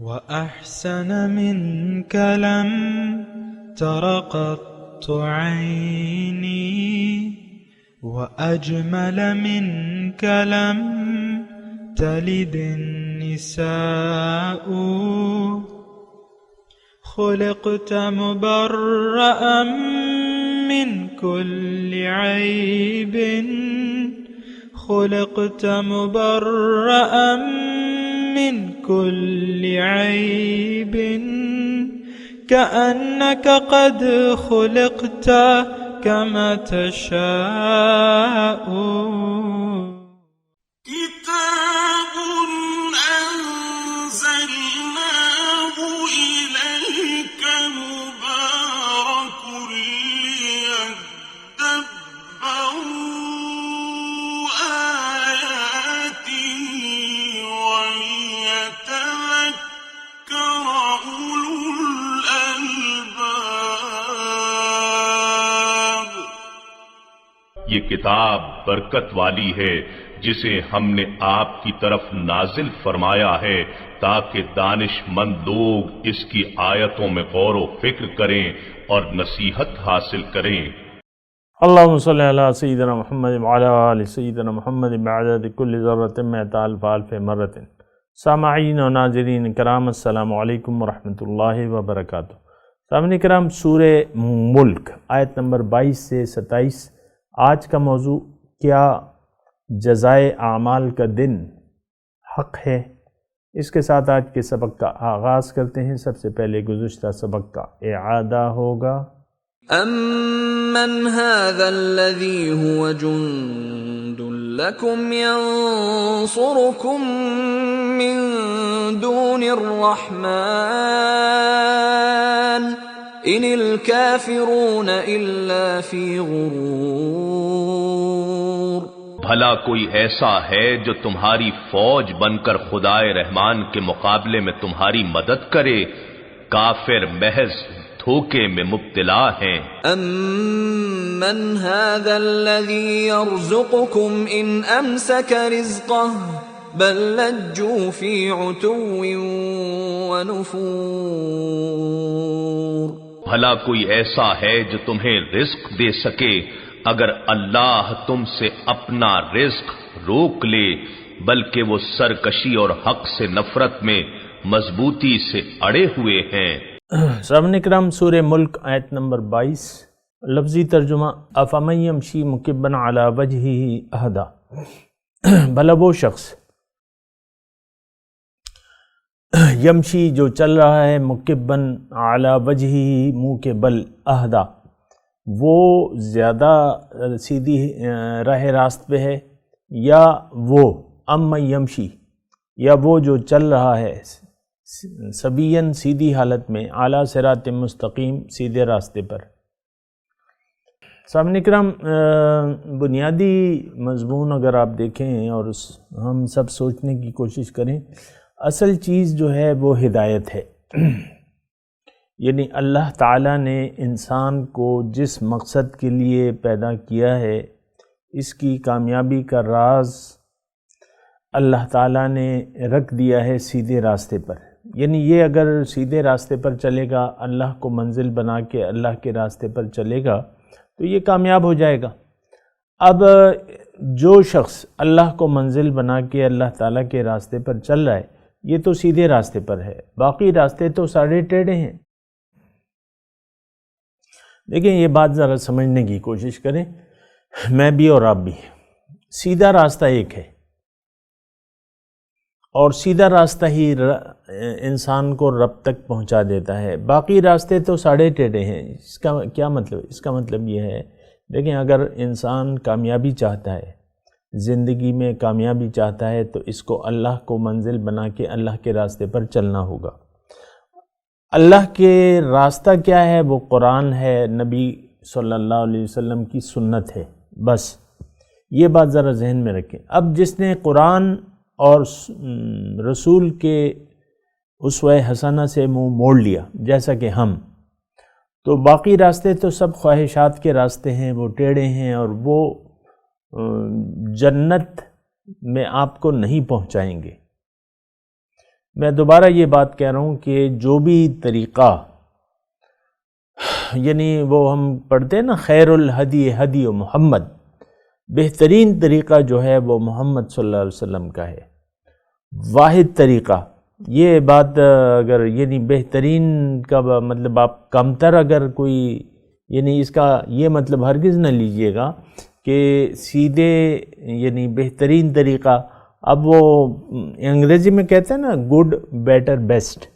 وأحسن منك لم تر قط عيني وأجمل منك لم تلد النساء خلقت مبرأ من كل عيب خلقت مبرأ من كل عيب كأنك قد خلقت كما تشاء كتاب أنزلناه إليك مبارك ليدبروا آياته وليتذكر أولو الألباب۔ یہ کتاب برکت والی ہے جسے ہم نے آپ کی طرف نازل فرمایا ہے تاکہ دانش مند لوگ اس کی آیتوں میں غور و فکر کریں اور نصیحت حاصل کریں۔ اللہم صلی علی سیدنا محمد وعلی آل سیدنا محمد بعدد کل ذرۃ مئۃ الف الف مرۃ۔ سامعین و ناظرین کرام السلام علیکم ورحمۃ اللہ وبرکاتہ۔ سامعین کرام، سورہ ملک آیت نمبر 22 سے 27۔ آج کا موضوع کیا جزائے اعمال کا دن حق ہے؟ اس کے ساتھ آج کے سبق کا آغاز کرتے ہیں۔ سب سے پہلے گزشتہ سبق کا اعادہ ہوگا۔ أَمَّنْ هَذَا الَّذِي هُوَ جُنْدٌ لَكُمْ يَنْصُرُكُمْ مِنْ دُونِ الرَّحْمَنِ إِنِ الْكَافِرُونَ إِلَّا فِي غُرُورٍ۔ بھلا کوئی ایسا ہے جو تمہاری فوج بن کر خدائے رحمان کے مقابلے میں تمہاری مدد کرے؟ کافر محض دھوکے میں مبتلا ہیں۔ أَمَّنْ هَذَا الَّذِي يَرْزُقُكُمْ إِنْ أَمْسَكَ رِزْقَهُ بَلْ لَجُّوا فِي عُتُوٍّ وَنُفُورٍ۔ بھلا کوئی ایسا ہے جو تمہیں رزق دے سکے اگر اللہ تم سے اپنا رزق روک لے، بلکہ وہ سرکشی اور حق سے نفرت میں مضبوطی سے اڑے ہوئے ہیں۔ سامعین کرام، سورہ ملک آیت نمبر 22۔ لفظی ترجمہ: افمن یمشی مکبا علی وجہہ اہدی، بھلا وہ شخص یمشی جو چل رہا ہے مکبن علی وجہہ منہ کے بل اہدی، وہ زیادہ سیدھی راہ راست پہ ہے، یا وہ امن یمشی، یا وہ جو چل رہا ہے سبین سیدھی حالت میں اعلیٰ صراط مستقیم سیدھے راستے پر۔ سامعین کرام، بنیادی مضمون اگر آپ دیکھیں اور ہم سب سوچنے کی کوشش کریں، اصل چیز جو ہے وہ ہدایت ہے۔ یعنی اللہ تعالیٰ نے انسان کو جس مقصد کے لیے پیدا کیا ہے، اس کی کامیابی کا راز اللہ تعالیٰ نے رکھ دیا ہے سیدھے راستے پر۔ یعنی یہ اگر سیدھے راستے پر چلے گا، اللہ کو منزل بنا کے اللہ کے راستے پر چلے گا تو یہ کامیاب ہو جائے گا۔ اب جو شخص اللہ کو منزل بنا کے اللہ تعالیٰ کے راستے پر چل رہا ہے، یہ تو سیدھے راستے پر ہے، باقی راستے تو سارے ٹیڑھے ہیں۔ دیکھیں، یہ بات ذرا سمجھنے کی کوشش کریں، میں بھی اور آپ بھی۔ سیدھا راستہ ایک ہے، اور سیدھا راستہ ہی انسان کو رب تک پہنچا دیتا ہے، باقی راستے تو ساڑھے ٹیڑھے ہیں۔ اس کا کیا مطلب؟ اس کا مطلب یہ ہے، دیکھیں، اگر انسان کامیابی چاہتا ہے، زندگی میں کامیابی چاہتا ہے، تو اس کو اللہ کو منزل بنا کے اللہ کے راستے پر چلنا ہوگا۔ اللہ کے راستہ کیا ہے؟ وہ قرآن ہے، نبی صلی اللہ علیہ وسلم کی سنت ہے، بس یہ بات ذرا ذہن میں رکھیں۔ اب جس نے قرآن اور رسول کے اسوہ حسنہ سے منہ موڑ لیا، جیسا کہ ہم، تو باقی راستے تو سب خواہشات کے راستے ہیں، وہ ٹیڑھے ہیں، اور وہ جنت میں آپ کو نہیں پہنچائیں گے۔ میں دوبارہ یہ بات کہہ رہا ہوں کہ جو بھی طریقہ، یعنی وہ ہم پڑھتے ہیں نا خیر الہدی ہدی محمد، بہترین طریقہ جو ہے وہ محمد صلی اللہ علیہ وسلم کا ہے، واحد طریقہ۔ یہ بات اگر یعنی بہترین کا مطلب آپ کمتر اگر کوئی، یعنی اس کا یہ مطلب ہرگز نہ لیجئے گا کہ سیدھے یعنی بہترین طریقہ، اب وہ انگریزی میں کہتے ہیں نا گڈ بیٹر بیسٹ،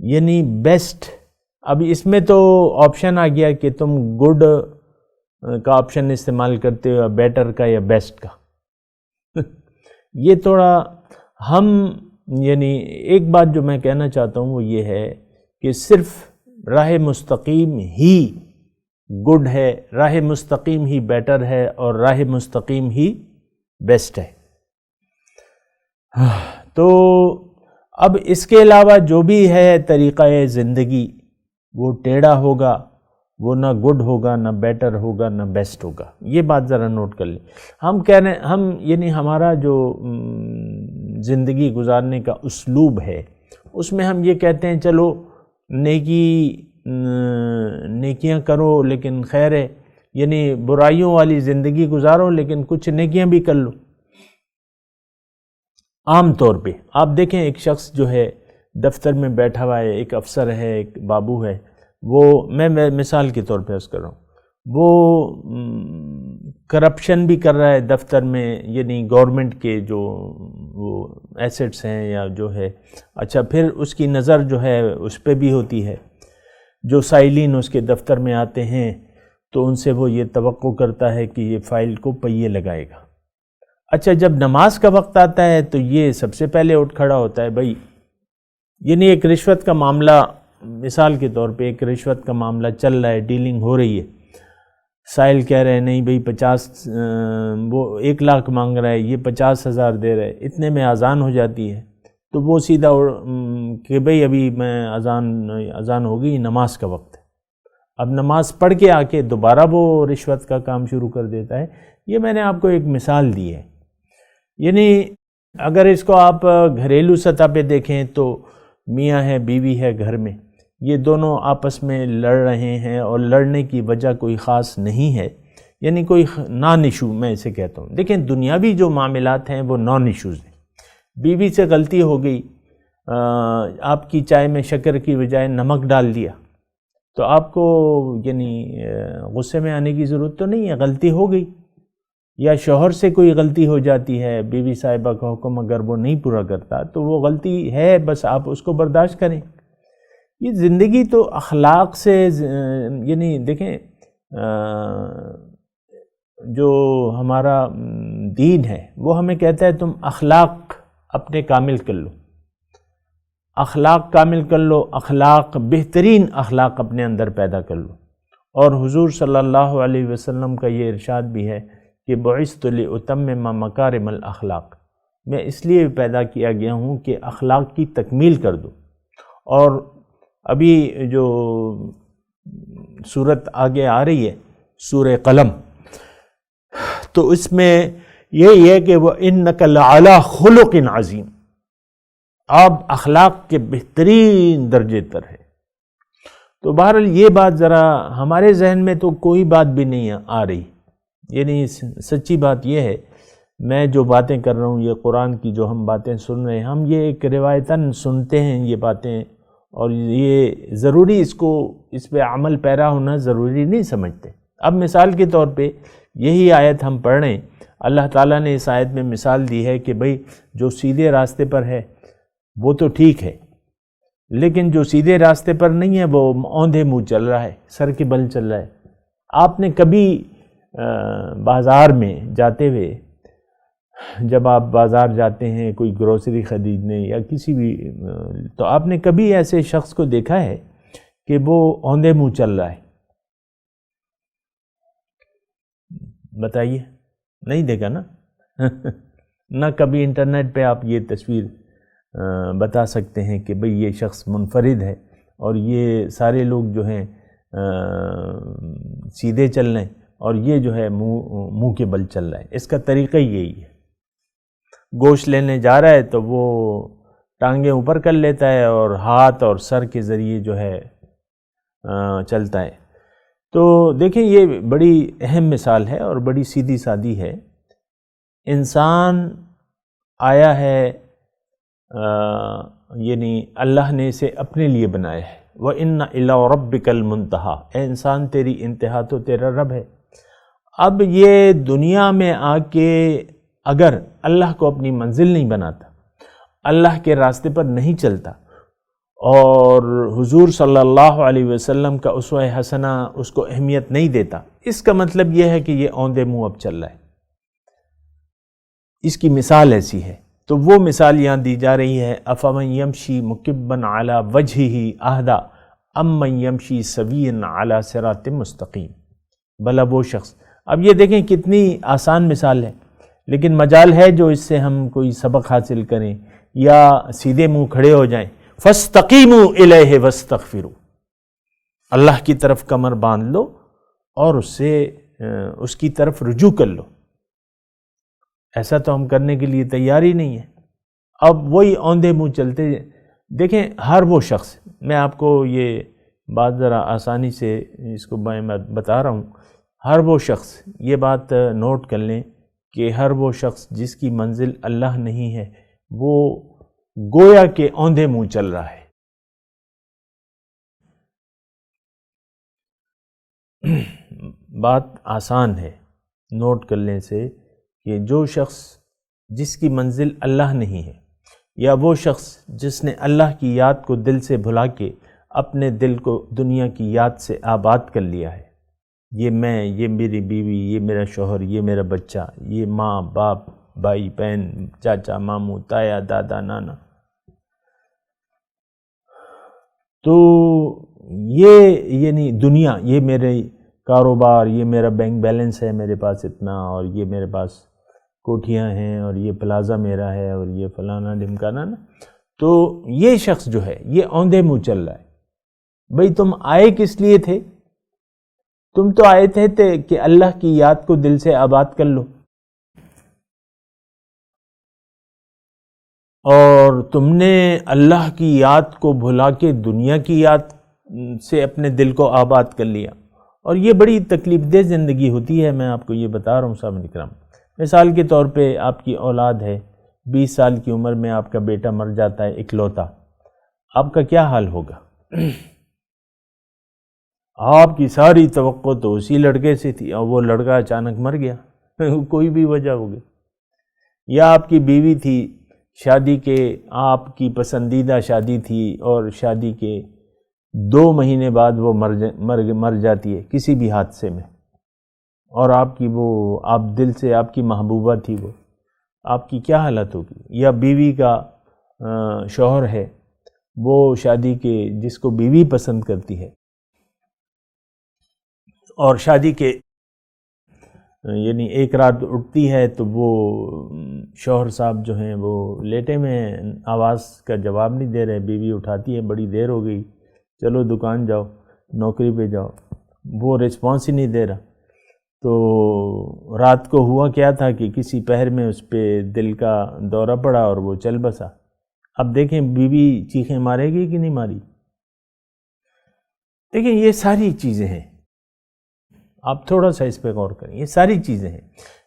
یعنی بیسٹ، اب اس میں تو آپشن آ گیا کہ تم گڈ کا آپشن استعمال کرتے ہو، بیٹر کا یا بیسٹ کا۔ یہ تھوڑا ہم یعنی ایک بات جو میں کہنا چاہتا ہوں وہ یہ ہے کہ صرف راہ مستقیم ہی گڈ ہے، راہ مستقیم ہی بیٹر ہے، اور راہ مستقیم ہی بیسٹ ہے۔ تو اب اس کے علاوہ جو بھی ہے طریقہ زندگی وہ ٹیڑھا ہوگا، وہ نہ گڈ ہوگا، نہ بیٹر ہوگا، نہ بیسٹ ہوگا۔ یہ بات ذرا نوٹ کر لیں۔ ہم کہہ رہے ہیں، ہم یعنی ہمارا جو زندگی گزارنے کا اسلوب ہے اس میں ہم یہ کہتے ہیں چلو نیکیاں کرو لیکن خیر ہے، یعنی برائیوں والی زندگی گزارو لیکن کچھ نیکیاں بھی کر لو۔ عام طور پہ آپ دیکھیں ایک شخص جو ہے دفتر میں بیٹھا ہوا ہے، ایک افسر ہے، ایک بابو ہے، وہ میں مثال کے طور پہ عرض کر رہا ہوں، وہ کرپشن بھی کر رہا ہے دفتر میں، یعنی گورنمنٹ کے جو وہ ایسٹس ہیں یا جو ہے، اچھا پھر اس کی نظر جو ہے اس پہ بھی ہوتی ہے، جو سائلین اس کے دفتر میں آتے ہیں تو ان سے وہ یہ توقع کرتا ہے کہ یہ فائل کو پہیے لگائے گا۔ اچھا جب نماز کا وقت آتا ہے تو یہ سب سے پہلے اٹھ کھڑا ہوتا ہے، بھائی یعنی ایک رشوت کا معاملہ، مثال کے طور پہ ایک رشوت کا معاملہ چل رہا ہے، ڈیلنگ ہو رہی ہے، سائل کہہ رہے ہیں نہیں بھئی 50 وہ 1 لاکھ مانگ رہا ہے، یہ 50,000 دے رہے، اتنے میں اذان ہو جاتی ہے تو وہ سیدھا کہ بھئی ابھی میں اذان ہو گئی، نماز کا وقت ہے، اب نماز پڑھ کے آ کے دوبارہ وہ رشوت کا کام شروع کر دیتا ہے۔ یہ میں نے آپ کو ایک مثال دی ہے، یعنی اگر اس کو آپ گھریلو سطح پہ دیکھیں تو میاں ہے بیوی ہے گھر میں، یہ دونوں آپس میں لڑ رہے ہیں اور لڑنے کی وجہ کوئی خاص نہیں ہے، یعنی کوئی نان ایشو میں اسے کہتا ہوں۔ دیکھیں دنیاوی جو معاملات ہیں وہ نان ایشوز ہیں۔ بیوی سے غلطی ہو گئی، آپ کی چائے میں شکر کی بجائے نمک ڈال دیا، تو آپ کو یعنی غصے میں آنے کی ضرورت تو نہیں ہے، غلطی ہو گئی۔ یا شوہر سے کوئی غلطی ہو جاتی ہے، بیوی صاحبہ کا حکم اگر وہ نہیں پورا کرتا تو وہ غلطی ہے، بس آپ اس کو برداشت کریں۔ یہ زندگی تو اخلاق سے، یعنی دیکھیں جو ہمارا دین ہے وہ ہمیں کہتا ہے تم اخلاق اپنے کامل کر لو، اخلاق کامل کر لو، اخلاق بہترین اخلاق اپنے اندر پیدا کر لو۔ اور حضور صلی اللہ علیہ وسلم کا یہ ارشاد بھی ہے کہ بعثت لأتمم مکارم الاخلاق، میں اس لیے پیدا کیا گیا ہوں کہ اخلاق کی تکمیل کر دوں۔ اور ابھی جو صورت آگے آ رہی ہے سورہ قلم، تو اس میں یہی ہے کہ وَإِنَّكَ لَعَلَىٰ خُلُقٍ عَظِيمٍ، آپ اخلاق کے بہترین درجے پر ہے۔ تو بہرحال یہ بات ذرا ہمارے ذہن میں تو کوئی بات بھی نہیں آ رہی، یعنی سچی بات یہ ہے، میں جو باتیں کر رہا ہوں یہ قرآن کی جو ہم باتیں سن رہے ہیں، ہم یہ ایک روایتاً سنتے ہیں یہ باتیں، اور یہ ضروری اس پہ عمل پیرا ہونا ضروری نہیں سمجھتے۔ اب مثال کے طور پہ یہی آیت ہم پڑھ رہے ہیں، اللہ تعالیٰ نے اس آیت میں مثال دی ہے کہ بھئی جو سیدھے راستے پر ہے وہ تو ٹھیک ہے، لیکن جو سیدھے راستے پر نہیں ہے وہ اوندھے منہ چل رہا ہے، سر کے بل چل رہا ہے۔ آپ نے کبھی بازار میں جاتے ہوئے، جب آپ بازار جاتے ہیں کوئی گروسری خریدنے یا کسی بھی، تو آپ نے کبھی ایسے شخص کو دیکھا ہے کہ وہ اوندھے منہ چل رہا ہے؟ بتائیے، نہیں دیکھا نا؟ نہ کبھی انٹرنیٹ پہ آپ یہ تصویر بتا سکتے ہیں کہ بھئی یہ شخص منفرد ہے اور یہ سارے لوگ جو ہیں سیدھے چل رہے ہیں اور یہ جو ہے منہ کے بل چل رہا ہے۔ اس کا طریقہ یہی ہے۔ گوشت لینے جا رہا ہے تو وہ ٹانگیں اوپر کر لیتا ہے اور ہاتھ اور سر کے ذریعے جو ہے چلتا ہے۔ تو دیکھیں یہ بڑی اہم مثال ہے اور بڑی سیدھی سادی ہے۔ انسان آیا ہے یعنی اللہ نے اسے اپنے لیے بنایا ہے۔ وَإِنَّ إِلَىٰ رَبِّكَ الْمُنْتَهَىٰ، اے انسان تیری انتہا تو تیرا رب ہے۔ اب یہ دنیا میں آ کے اگر اللہ کو اپنی منزل نہیں بناتا، اللہ کے راستے پر نہیں چلتا اور حضور صلی اللہ علیہ وسلم کا اسوہ حسنہ اس کو اہمیت نہیں دیتا، اس کا مطلب یہ ہے کہ یہ اوندے منہ اب چل رہا ہے۔ اس کی مثال ایسی ہے، تو وہ مثال یہاں دی جا رہی ہے، افمن یمشی مکبن علی وجہہ اہدی امن یمشی سویا علی صراط مستقیم، بھلا وہ شخص۔ اب یہ دیکھیں کتنی آسان مثال ہے، لیکن مجال ہے جو اس سے ہم کوئی سبق حاصل کریں یا سیدھے منہ کھڑے ہو جائیں۔ فاستقیموا الیہ واستغفروا، اللہ کی طرف کمر باندھ لو اور اس کی طرف رجوع کر لو۔ ایسا تو ہم کرنے کے لیے تیار ہی نہیں ہے۔ اب وہی اوندے منہ چلتے دیکھیں، ہر وہ شخص، میں آپ کو یہ بات ذرا آسانی سے اس کو میں بتا رہا ہوں، ہر وہ شخص، یہ بات نوٹ کر لیں کہ ہر وہ شخص جس کی منزل اللہ نہیں ہے وہ گویا کہ اوندے منہ چل رہا ہے۔ بات آسان ہے نوٹ کرنے سے کہ جو شخص جس کی منزل اللہ نہیں ہے، یا وہ شخص جس نے اللہ کی یاد کو دل سے بھلا کے اپنے دل کو دنیا کی یاد سے آباد کر لیا ہے، یہ میں، یہ میری بیوی، یہ میرا شوہر، یہ میرا بچہ، یہ ماں باپ، بھائی بہن، چاچا ماموں، تایا دادا نانا، تو یہ یعنی دنیا، یہ میرے کاروبار، یہ میرا بینک بیلنس ہے میرے پاس اتنا، اور یہ میرے پاس کوٹھیاں ہیں، اور یہ پلازا میرا ہے، اور یہ فلانا ڈھمکانا نا، تو یہ شخص جو ہے یہ اوندے منہ چل رہا ہے۔ بھئی تم آئے کس لیے تھے؟ تم تو آئے تھے کہ اللہ کی یاد کو دل سے آباد کر لو، اور تم نے اللہ کی یاد کو بھلا کے دنیا کی یاد سے اپنے دل کو آباد کر لیا، اور یہ بڑی تکلیف دہ زندگی ہوتی ہے۔ میں آپ کو یہ بتا رہا ہوں سامعین کرام، مثال کے طور پہ آپ کی اولاد ہے، 20 سال کی عمر میں آپ کا بیٹا مر جاتا ہے اکلوتا، آپ کا کیا حال ہوگا؟ آپ کی ساری توقع تو اسی لڑکے سے تھی، اور وہ لڑکا اچانک مر گیا، کوئی بھی وجہ ہوگی۔ یا آپ کی بیوی تھی، شادی کے آپ کی پسندیدہ شادی تھی، اور شادی کے 2 مہینے بعد وہ مر جاتی ہے کسی بھی حادثے میں، اور آپ کی وہ آپ دل سے آپ کی محبوبہ تھی، وہ آپ کی کیا حالت ہوگی؟ یا بیوی کا شوہر ہے، وہ شادی کے جس کو بیوی پسند کرتی ہے، اور شادی کے یعنی ایک رات اٹھتی ہے تو وہ شوہر صاحب جو ہیں وہ لیٹے میں آواز کا جواب نہیں دے رہے، بیوی اٹھاتی ہے، بڑی دیر ہو گئی، چلو دکان جاؤ، نوکری پہ جاؤ، وہ رسپانس ہی نہیں دے رہا۔ تو رات کو ہوا کیا تھا کہ کسی پہر میں اس پہ دل کا دورہ پڑا اور وہ چل بسا۔ اب دیکھیں بیوی چیخیں مارے گی کہ نہیں ماری؟ دیکھیں یہ ساری چیزیں ہیں، آپ تھوڑا سا اس پہ غور کریں، یہ ساری چیزیں ہیں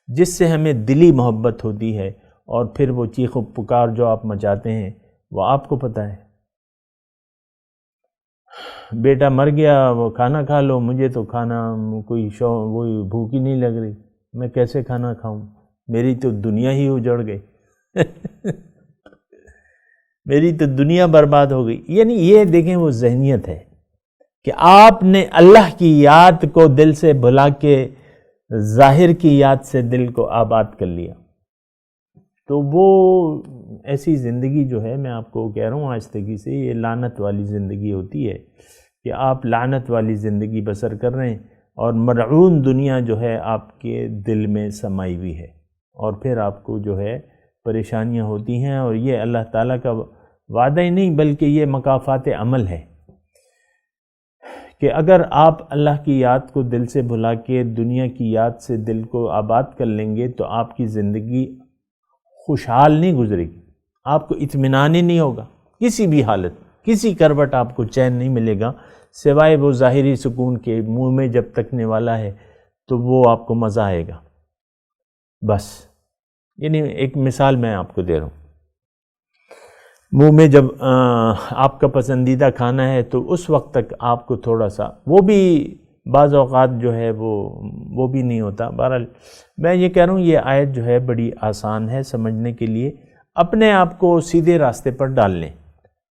جس سے ہمیں دلی محبت ہوتی ہے، اور پھر وہ چیخ و پکار جو آپ مچاتے ہیں وہ آپ کو پتہ ہے۔ بیٹا مر گیا، وہ کھانا کھا لو، مجھے تو کھانا کوئی وہی بھوک ہی نہیں لگ رہی، میں کیسے کھانا کھاؤں، میری تو دنیا ہی اجڑ گئی میری تو دنیا برباد ہو گئی۔ یعنی یہ دیکھیں وہ ذہنیت ہے کہ آپ نے اللہ کی یاد کو دل سے بھلا کے ظاہر کی یاد سے دل کو آباد کر لیا، تو وہ ایسی زندگی جو ہے، میں آپ کو کہہ رہا ہوں آہستگی سے، یہ لعنت والی زندگی ہوتی ہے کہ آپ لعنت والی زندگی بسر کر رہے ہیں، اور ملعون دنیا جو ہے آپ کے دل میں سمائی ہوئی ہے، اور پھر آپ کو جو ہے پریشانیاں ہوتی ہیں، اور یہ اللہ تعالیٰ کا وعدہ ہی نہیں بلکہ یہ مکافات عمل ہے کہ اگر آپ اللہ کی یاد کو دل سے بھلا کے دنیا کی یاد سے دل کو آباد کر لیں گے تو آپ کی زندگی خوشحال نہیں گزرے گی، آپ کو اطمینان ہی نہیں ہوگا، کسی بھی حالت، کسی کروٹ آپ کو چین نہیں ملے گا سوائے وہ ظاہری سکون کے، منہ میں جب تکنے والا ہے تو وہ آپ کو مزہ آئے گا بس۔ یعنی ایک مثال میں آپ کو دے رہا ہوں، منہ میں جب آپ کا پسندیدہ کھانا ہے تو اس وقت تک آپ کو تھوڑا سا، وہ بھی بعض اوقات جو ہے وہ بھی نہیں ہوتا۔ بہرحال میں یہ کہہ رہا ہوں، یہ آیت جو ہے بڑی آسان ہے سمجھنے کے لیے۔ اپنے آپ کو سیدھے راستے پر ڈال لیں،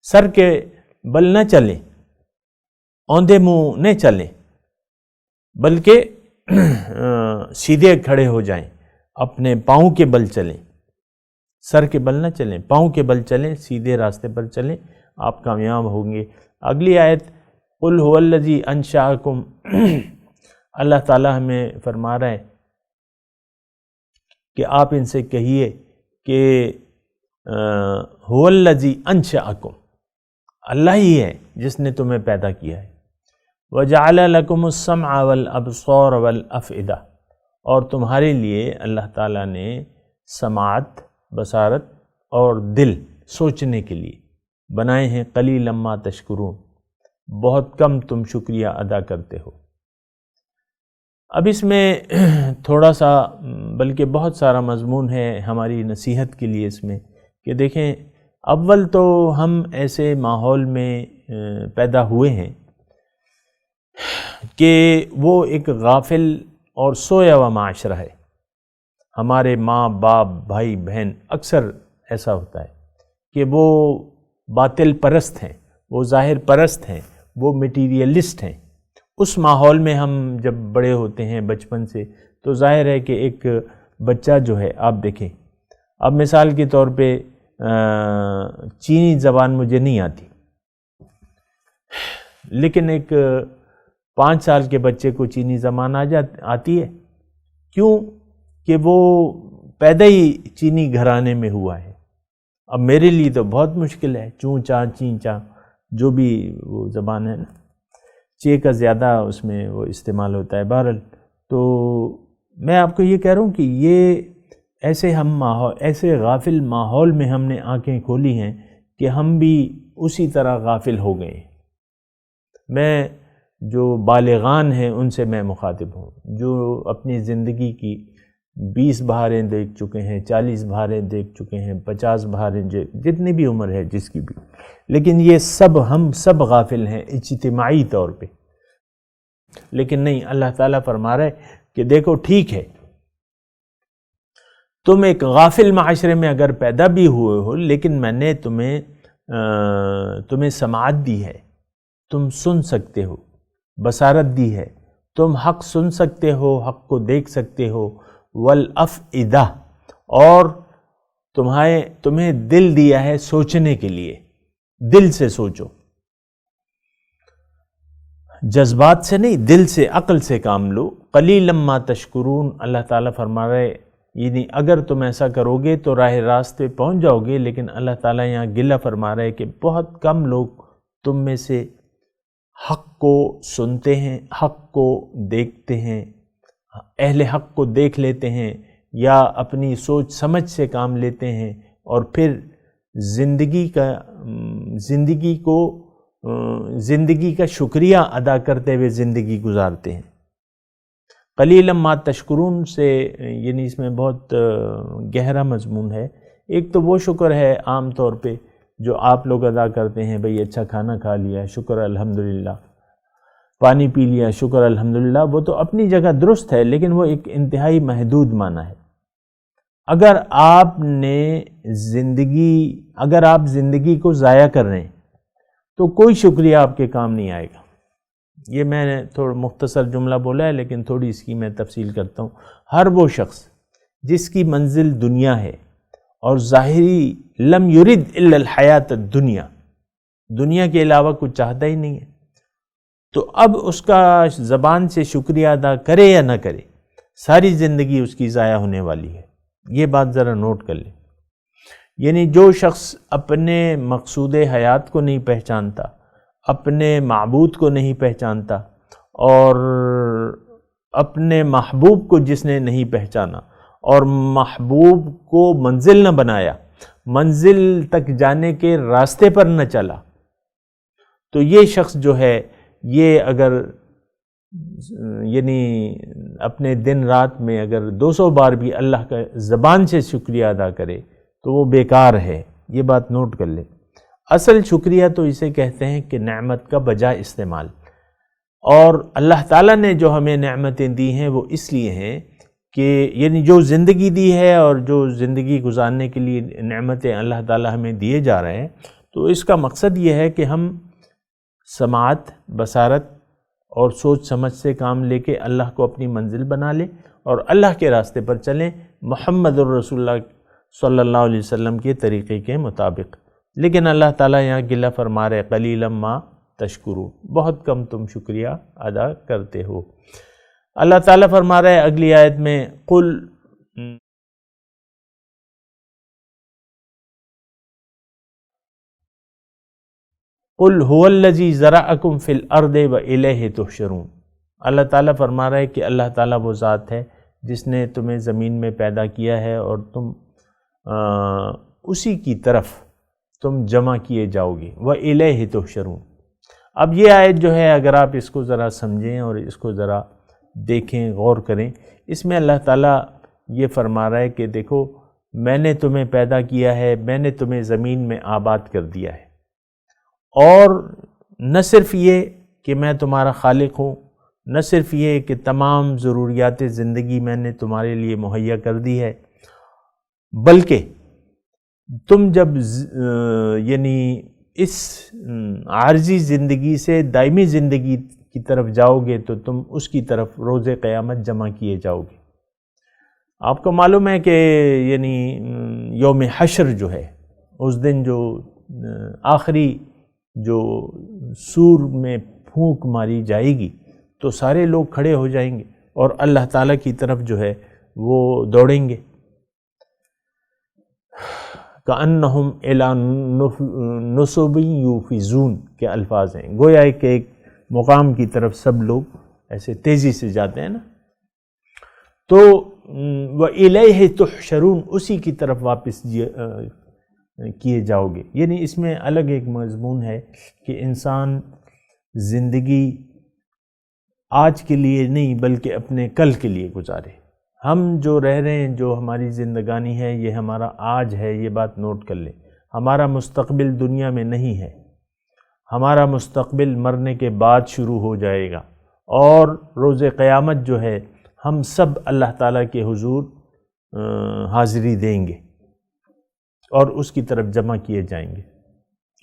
سر کے بل نہ چلیں، اوندھے منہ نہ چلیں، بلکہ سیدھے کھڑے ہو جائیں، اپنے پاؤں کے بل چلیں، سر کے بل نہ چلیں، پاؤں کے بل چلیں، سیدھے راستے پر چلیں، آپ کامیاب ہوں گے۔ اگلی آیت قل هو الذی انشأکم، اللہ تعالیٰ ہمیں فرما رہا ہے کہ آپ ان سے کہیے کہ هو الذی انشأکم، اللہ ہی ہے جس نے تمہیں پیدا کیا ہے، وجعل لکم السمع والابصار والافئدہ، اور تمہارے لیے اللہ تعالیٰ نے سماعت، بصارت اور دل سوچنے کے لیے بنائے ہیں، قلیلا ما تشکرون، بہت کم تم شکریہ ادا کرتے ہو۔ اب اس میں تھوڑا سا بلکہ بہت سارا مضمون ہے ہماری نصیحت کے لیے اس میں، کہ دیکھیں اول تو ہم ایسے ماحول میں پیدا ہوئے ہیں کہ وہ ایک غافل اور سویا ہوا معاشرہ ہے۔ ہمارے ماں باپ بھائی بہن اکثر ایسا ہوتا ہے کہ وہ باطل پرست ہیں، وہ ظاہر پرست ہیں، وہ میٹیریلسٹ ہیں۔ اس ماحول میں ہم جب بڑے ہوتے ہیں بچپن سے، تو ظاہر ہے کہ ایک بچہ جو ہے، آپ دیکھیں اب مثال کے طور پہ چینی زبان مجھے نہیں آتی، لیکن ایک 5 سال کے بچے کو چینی زبان آتی ہے، کیوں کہ وہ پیدا ہی چینی گھرانے میں ہوا ہے۔ اب میرے لیے تو بہت مشکل ہے، چوں چاں چین چاں جو بھی وہ زبان ہے نا، چے کا زیادہ اس میں وہ استعمال ہوتا ہے۔ بہرحال تو میں آپ کو یہ کہہ رہا ہوں کہ یہ ایسے غافل ماحول میں ہم نے آنکھیں کھولی ہیں کہ ہم بھی اسی طرح غافل ہو گئے ہیں۔ میں جو بالغان ہیں ان سے میں مخاطب ہوں، جو اپنی زندگی کی 20 بہاریں دیکھ چکے ہیں، 40 بہاریں دیکھ چکے ہیں، 50 بہاریں، جتنی بھی عمر ہے جس کی بھی، لیکن یہ ہم سب غافل ہیں اجتماعی طور پہ۔ لیکن نہیں، اللہ تعالیٰ فرما رہا ہے کہ دیکھو ٹھیک ہے، تم ایک غافل معاشرے میں اگر پیدا بھی ہوئے ہو، لیکن میں نے تمہیں سماعت دی ہے، تم سن سکتے ہو، بصارت دی ہے، تم حق سن سکتے ہو، حق کو دیکھ سکتے ہو، والافئدہ، اور تمہیں دل دیا ہے سوچنے کے لیے، دل سے سوچو، جذبات سے نہیں، دل سے، عقل سے کام لو۔ قلیلا ما تشکرون، اللہ تعالیٰ فرما رہے یعنی اگر تم ایسا کرو گے تو راہ راست پہ پہنچ جاؤ گے، لیکن اللہ تعالیٰ یہاں گلہ فرما رہے کہ بہت کم لوگ تم میں سے حق کو سنتے ہیں، حق کو دیکھتے ہیں، اہل حق کو دیکھ لیتے ہیں، یا اپنی سوچ سمجھ سے کام لیتے ہیں، اور پھر زندگی کا شکریہ ادا کرتے ہوئے زندگی گزارتے ہیں۔ قلیلا ما تشکرون سے یعنی اس میں بہت گہرا مضمون ہے۔ ایک تو وہ شکر ہے عام طور پہ جو آپ لوگ ادا کرتے ہیں، بھئی اچھا کھانا کھا لیا، شکر الحمدللہ، پانی پی لیا، شکر الحمدللہ، وہ تو اپنی جگہ درست ہے، لیکن وہ ایک انتہائی محدود معنی ہے۔ اگر آپ زندگی کو ضائع کر رہے ہیں تو کوئی شکریہ آپ کے کام نہیں آئے گا۔ یہ میں نے تھوڑا مختصر جملہ بولا ہے، لیکن تھوڑی اس کی میں تفصیل کرتا ہوں۔ ہر وہ شخص جس کی منزل دنیا ہے اور ظاہری لم یرد الا الحیات الدنیا، دنیا کے علاوہ کچھ چاہتا ہی نہیں ہے، تو اب اس کا زبان سے شکریہ ادا کرے یا نہ کرے، ساری زندگی اس کی ضائع ہونے والی ہے۔ یہ بات ذرا نوٹ کر لیں۔ یعنی جو شخص اپنے مقصود حیات کو نہیں پہچانتا، اپنے معبود کو نہیں پہچانتا، اور اپنے محبوب کو جس نے نہیں پہچانا، اور محبوب کو منزل نہ بنایا، منزل تک جانے کے راستے پر نہ چلا، تو یہ شخص جو ہے یہ اگر یعنی اپنے دن رات میں اگر 200 بار بھی اللہ کا زبان سے شکریہ ادا کرے تو وہ بیکار ہے. یہ بات نوٹ کر لیں. اصل شکریہ تو اسے کہتے ہیں کہ نعمت کا بجا استعمال. اور اللہ تعالیٰ نے جو ہمیں نعمتیں دی ہیں وہ اس لیے ہیں کہ یعنی جو زندگی دی ہے اور جو زندگی گزارنے کے لیے نعمتیں اللہ تعالیٰ ہمیں دیے جا رہے ہیں، تو اس کا مقصد یہ ہے کہ ہم سماعت، بصارت اور سوچ سمجھ سے کام لے کے اللہ کو اپنی منزل بنا لیں اور اللہ کے راستے پر چلیں، محمد الرسول اللہ صلی اللہ علیہ وسلم کے طریقے کے مطابق. لیکن اللہ تعالیٰ یہاں گلہ فرما رہے قلیلا ما تشکرون، بہت کم تم شکریہ ادا کرتے ہو. اللہ تعالیٰ فرما رہے اگلی آیت میں قل قل هو الذی ذرأکم فی الارض والیہ تحشرون. اللہ تعالیٰ فرما رہے کہ اللہ تعالیٰ وہ ذات ہے جس نے تمہیں زمین میں پیدا کیا ہے اور تم اسی کی طرف تم جمع کیے جاؤ گے. والیہ تحشرون. اب یہ آیت جو ہے اگر آپ اس کو ذرا سمجھیں اور اس کو ذرا دیکھیں، غور کریں، اس میں اللہ تعالیٰ یہ فرما رہا ہے کہ دیکھو میں نے تمہیں پیدا کیا ہے، میں نے تمہیں زمین میں آباد کر دیا ہے، اور نہ صرف یہ کہ میں تمہارا خالق ہوں، نہ صرف یہ کہ تمام ضروریات زندگی میں نے تمہارے لیے مہیا کر دی ہے، بلکہ تم جب یعنی اس عارضی زندگی سے دائمی زندگی کی طرف جاؤ گے تو تم اس کی طرف روز قیامت جمع کیے جاؤ گے. آپ کو معلوم ہے کہ یعنی یوم حشر جو ہے اس دن جو آخری جو سور میں پھونک ماری جائے گی تو سارے لوگ کھڑے ہو جائیں گے اور اللہ تعالیٰ کی طرف جو ہے وہ دوڑیں گے. کأنہم الی نصب یوفزون کے الفاظ ہیں، گویا کہ ایک مقام کی طرف سب لوگ ایسے تیزی سے جاتے ہیں نا. تو وَإِلَيْهِ تُحْشَرُونَ، اسی کی طرف واپس کیے جاؤ گے. یعنی اس میں الگ ایک مضمون ہے کہ انسان زندگی آج کے لیے نہیں بلکہ اپنے کل کے لیے گزارے. ہم جو رہ رہے ہیں، جو ہماری زندگانی ہے، یہ ہمارا آج ہے، یہ بات نوٹ کر لیں. ہمارا مستقبل دنیا میں نہیں ہے، ہمارا مستقبل مرنے کے بعد شروع ہو جائے گا، اور روز قیامت جو ہے ہم سب اللہ تعالیٰ کے حضور حاضری دیں گے اور اس کی طرف جمع کیے جائیں گے.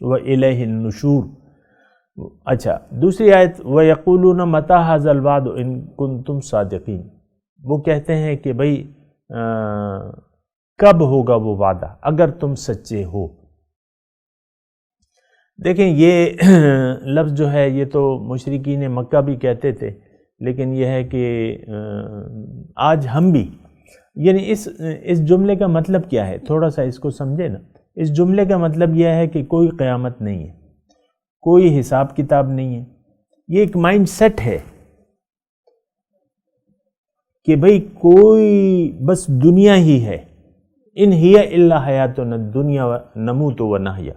وَإِلَيْهِ النُّشُورُ. اچھا دوسری آیت وَيَقُولُونَ مَتَىٰ هَٰذَا الْوَعْدُ إِن كُنتُمْ صَادِقِينَ. وہ کہتے ہیں کہ بھئی کب ہوگا وہ وعدہ اگر تم سچے ہو. دیکھیں یہ لفظ جو ہے یہ تو مشرکین مکہ بھی کہتے تھے، لیکن یہ ہے کہ آج ہم بھی، یعنی اس جملے کا مطلب کیا ہے، تھوڑا سا اس کو سمجھے نا. اس جملے کا مطلب یہ ہے کہ کوئی قیامت نہیں ہے، کوئی حساب کتاب نہیں ہے. یہ ایک مائنڈ سیٹ ہے کہ بھئی کوئی بس دنیا ہی ہے. ان ہی الا حیاتنا الدنیا نموت و نحیا.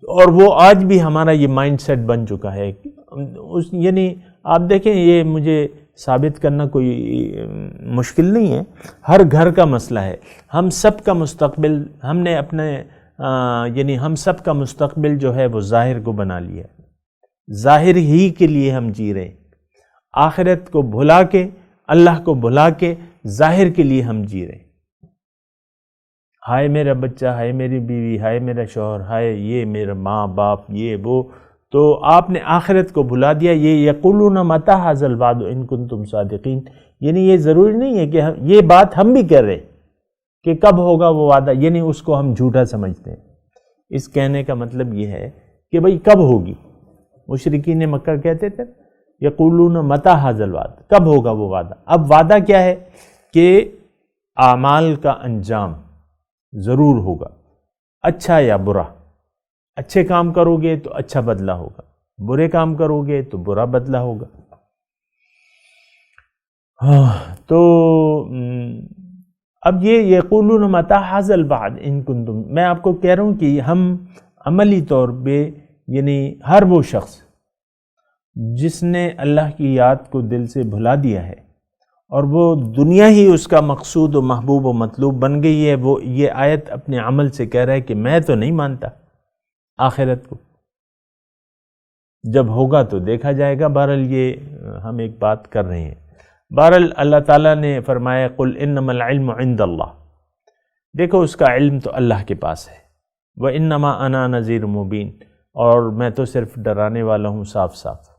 اور وہ آج بھی ہمارا یہ مائنڈ سیٹ بن چکا ہے. یعنی آپ دیکھیں یہ مجھے ثابت کرنا کوئی مشکل نہیں ہے، ہر گھر کا مسئلہ ہے. ہم سب کا مستقبل ہم نے اپنے یعنی ہم سب کا مستقبل جو ہے وہ ظاہر کو بنا لیا ہے. ظاہر ہی کے لیے ہم جی رہے ہیں، آخرت کو بھلا کے، اللہ کو بھلا کے ظاہر کے لیے ہم جی رہے ہیں. ہائے میرا بچہ، ہائے میری بیوی، ہائے میرا شوہر، ہائے یہ میرا ماں باپ، یہ وہ. تو آپ نے آخرت کو بھلا دیا. یہ یقولون متی ھذا الوعد ان کنتم صادقین، یعنی یہ ضروری نہیں ہے کہ یہ بات ہم بھی کہہ رہے کہ کب ہوگا وہ وعدہ، یعنی اس کو ہم جھوٹا سمجھتے ہیں. اس کہنے کا مطلب یہ ہے کہ بھئی کب ہوگی. مشرکین مکہ کہتے تھے یقولون متی ھذا الوعد، کب ہوگا وہ وعدہ. اب وعدہ کیا ہے کہ اعمال کا انجام ضرور ہوگا، اچھا یا برا. اچھے کام کرو گے تو اچھا بدلہ ہوگا، برے کام کرو گے تو برا بدلہ ہوگا. تو اب یہ یقولون متی ھذا الوعد ان کنتم، میں آپ کو کہہ رہا ہوں کہ ہم عملی طور پہ یعنی ہر وہ شخص جس نے اللہ کی یاد کو دل سے بھلا دیا ہے اور وہ دنیا ہی اس کا مقصود و محبوب و مطلوب بن گئی ہے، وہ یہ آیت اپنے عمل سے کہہ رہا ہے کہ میں تو نہیں مانتا آخرت کو، جب ہوگا تو دیکھا جائے گا۔ بہرحال یہ ہم ایک بات کر رہے ہیں۔ بہرحال اللہ تعالیٰ نے فرمایا قل انما العلم عند اللہ، دیکھو اس کا علم تو اللہ کے پاس ہے، وانما انا نذیر مبین، اور میں تو صرف ڈرانے والا ہوں صاف صاف،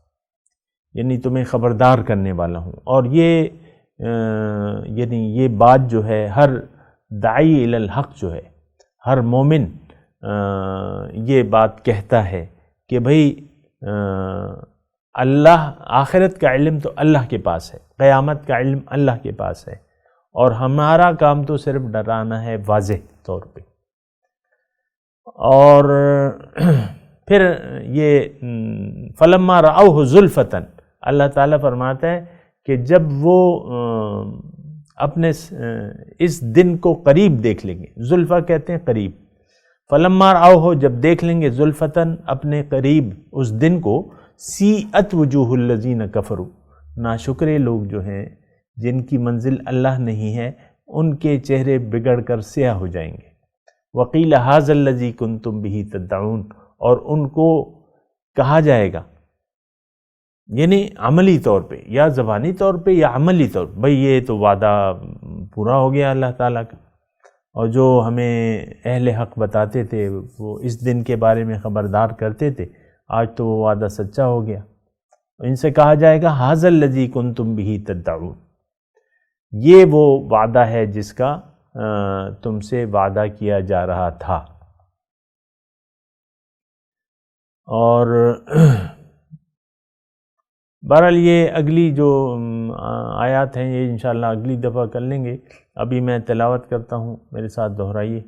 یعنی تمہیں خبردار کرنے والا ہوں۔ اور یہ یعنی یہ بات جو ہے ہر داعی الی الحق جو ہے، ہر مومن یہ بات کہتا ہے کہ بھئی اللہ، آخرت کا علم تو اللہ کے پاس ہے، قیامت کا علم اللہ کے پاس ہے، اور ہمارا کام تو صرف ڈرانا ہے واضح طور پہ۔ اور پھر یہ فلما رأوہ زلفۃ، اللہ تعالیٰ فرماتا ہے کہ جب وہ اپنے اس دن کو قریب دیکھ لیں گے، زلفہ کہتے ہیں قریب، فلما رأوہ جب دیکھ لیں گے زلفۃً اپنے قریب اس دن کو، سیئت وجوہ الذین کفروا، ناشکرے لوگ جو ہیں جن کی منزل اللہ نہیں ہے، ان کے چہرے بگڑ کر سیاہ ہو جائیں گے۔ وقیل ھذا الذی کنتم بہ تدعون، اور ان کو کہا جائے گا، یعنی عملی طور پہ یا زبانی طور پہ یا عملی طور پہ، بھئی یہ تو وعدہ پورا ہو گیا اللہ تعالیٰ کا، اور جو ہمیں اہل حق بتاتے تھے، وہ اس دن کے بارے میں خبردار کرتے تھے، آج تو وہ وعدہ سچا ہو گیا۔ ان سے کہا جائے گا ھذا الذی کنتم بہ تدعون، یہ وہ وعدہ ہے جس کا تم سے وعدہ کیا جا رہا تھا۔ اور بہرحال یہ اگلی جو آیات ہیں یہ انشاءاللہ اگلی دفعہ کر لیں گے، ابھی میں تلاوت کرتا ہوں، میرے ساتھ دہرائیے،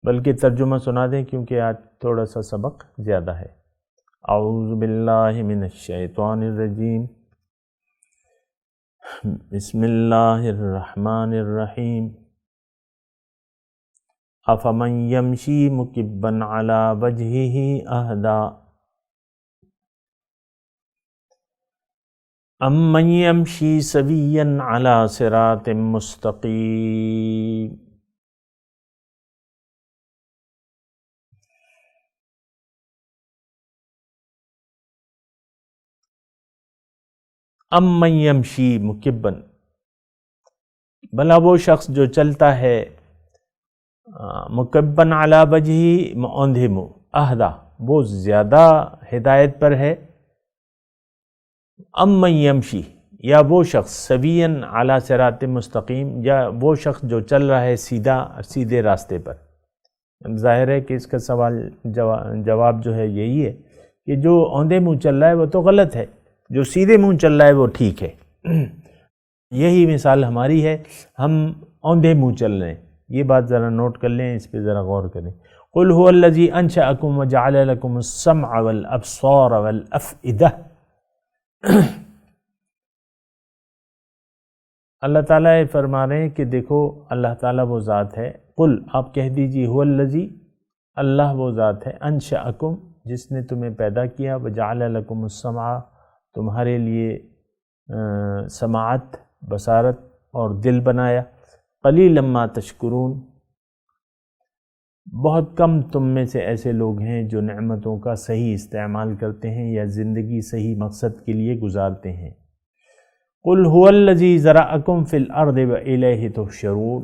بلکہ ترجمہ سنا دیں کیونکہ آج تھوڑا سا سبق زیادہ ہے۔ اعوذ باللہ من الشیطان الرجیم، بسم اللہ الرحمن الرحیم، افمن یمشی مکبا علی وجہہ اہدی امن یمشی سویا علی صراط مستقیم۔ امن یمشی مکبا، بھلا وہ شخص جو چلتا ہے مکبن علی وجہہ، اوندھے منہ، اہدا وہ زیادہ ہدایت پر ہے، امن یمشی یا وہ شخص سویاً علی صراط مستقیم، یا وہ شخص جو چل رہا ہے سیدھے راستے پر۔ ظاہر ہے کہ اس کا سوال جواب جو ہے یہی ہے کہ جو اوندھے منہ چل رہا ہے وہ تو غلط ہے، جو سیدھے منہ چل رہا ہے وہ ٹھیک ہے۔ یہی مثال ہماری ہے، ہم اوندھے منہ چل رہے ہیں، یہ بات ذرا نوٹ کر لیں، اس پہ ذرا غور کریں۔ قل هو الذی انشأکم وجعل لکم السمع والابصار والافئدہ، اللہ تعالیٰ فرما رہے ہیں کہ دیکھو اللہ تعالیٰ وہ ذات ہے، قل آپ کہہ دیجیے، هو الذی اللہ وہ ذات ہے، انشأکم جس نے تمہیں پیدا کیا، وجعل لکم السمع تمہارے لیے سماعت، بصارت اور دل بنایا، قلیلا ما تشکرون بہت کم تم میں سے ایسے لوگ ہیں جو نعمتوں کا صحیح استعمال کرتے ہیں یا زندگی صحیح مقصد کے لیے گزارتے ہیں۔ قل هو الذی ذرأکم فی الارض والیہ تحشرون،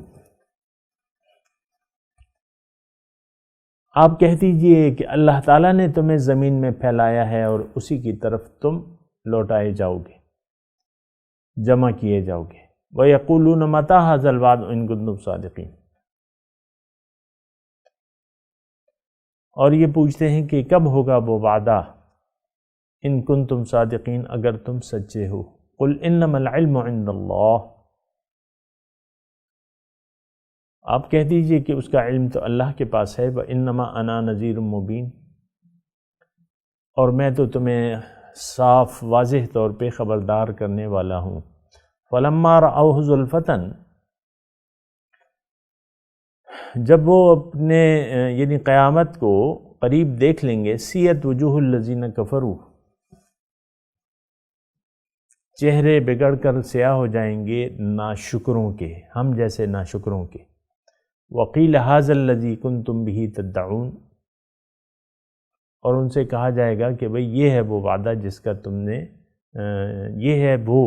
آپ کہہ دیجئے کہ اللہ تعالیٰ نے تمہیں زمین میں پھیلایا ہے اور اسی کی طرف تم لوٹائے جاؤ گے، جمع کیے جاؤ گے۔ وَيَقُولُونَ مَتَىٰ هَٰذَا الْوَعْدُ إِن كُنتُمْ صَادِقِينَ، اور یہ پوچھتے ہیں کہ کب ہوگا وہ وعدہ، ان کنتم صادقین اگر تم سچے ہو۔ قُلْ إِنَّمَا الْعِلْمُ عِندَ اللَّهِ، آپ کہہ دیجئے کہ اس کا علم تو اللہ کے پاس ہے، وَإِنَّمَا أَنَا نَذِيرٌ مُّبِينٌ، اور میں تو تمہیں صاف واضح طور پہ خبردار کرنے والا ہوں۔ فَلَمَّا رَأَوْهُ زُلْفَةً، جب وہ اپنے یعنی قیامت کو قریب دیکھ لیں گے، سیت وجوہ الذین کفروا، چہرے بگڑ کر سیاہ ہو جائیں گے ناشکروں کے، ہم جیسے ناشکروں کے. وقیل ھذا الذی کنتم بہ تدعون، اور ان سے کہا جائے گا کہ بھئی یہ ہے وہ وعدہ جس کا تم نے، یہ ہے وہ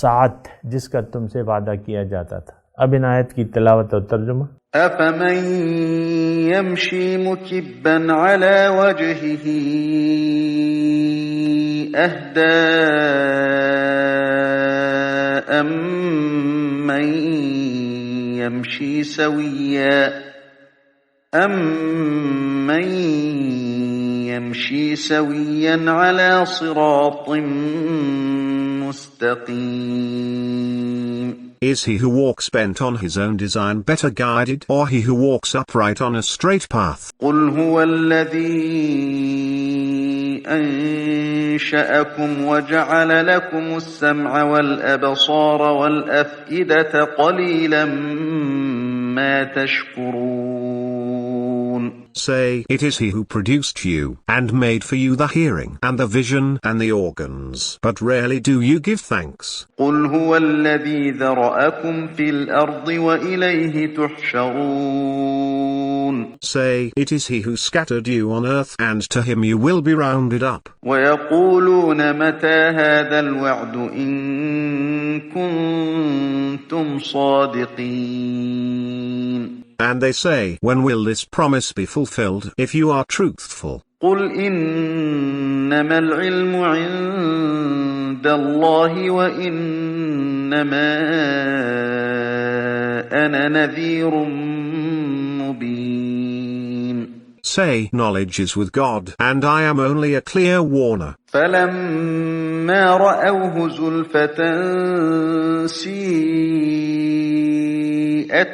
ساعت جس کا تم سے وعدہ کیا جاتا تھا. اب ان آیت کی تلاوت اور ترجمہ. أَفَمَن يَمْشِي مُكِبًّا عَلَى وَجْهِهِ أَهْدَىٰ أَمَّن يَمْشِي سَوِيًّا عَلَى صِرَاطٍ مُّسْتَقِيمٍ. Is he who walks bent on his own design better guided, or he who walks upright on a straight path? قُلْ هُوَ الَّذِي أَنشَأَكُمْ وَجَعَلَ لَكُمُ السَّمْعَ وَالْأَبْصَارَ وَالْأَفْئِدَةَ قَلِيلًا مَا تَشْكُرُونَ. Say, it is he who produced you, and made for you the hearing, and the vision, and the organs. But rarely do you give thanks. قُلْ هُوَ الَّذِي ذَرَأَكُمْ فِي الْأَرْضِ وَإِلَيْهِ تُحْشَرُونَ. Say, it is he who scattered you on earth, and to him you will be rounded up. وَيَقُولُونَ مَتَى هَذَا الْوَعْدُ إِن كُنتُمْ صَادِقِينَ. And they say, when will this promise be fulfilled, if you are truthful? قُلْ إِنَّمَا الْعِلْمُ عِندَ اللَّهِ وَإِنَّمَا أَنَا نَذِيرٌ مُبِينٌ. Say, knowledge is with God, and I am only a clear warner. فَلَمَّا رَأَوْهُ زُلْفَةً سِيئَتْ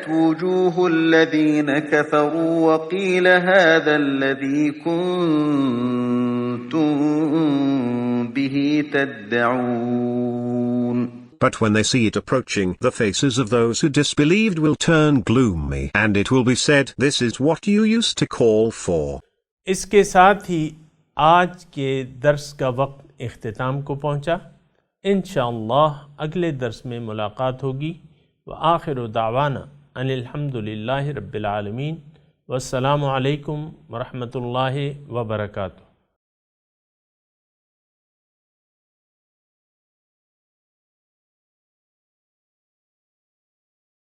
وُجُوهُ الَّذِينَ كَفَرُوا وَقِيلَ هَذَا الَّذِي كُنتُم بِهِ تَدَّعُونَ. But when they see it approaching, the faces of those who disbelieved will turn gloomy, and it will be said, this is what you used to call for. اس کے ساتھ ہی آج کے درس کا وقت اختتام کو پہنچا. انشاءاللہ اگلے درس میں ملاقات ہوگی. وآخر دعوانا ان الحمدللہ رب العالمین. والسلام علیکم ورحمۃ اللہ وبرکاتہ.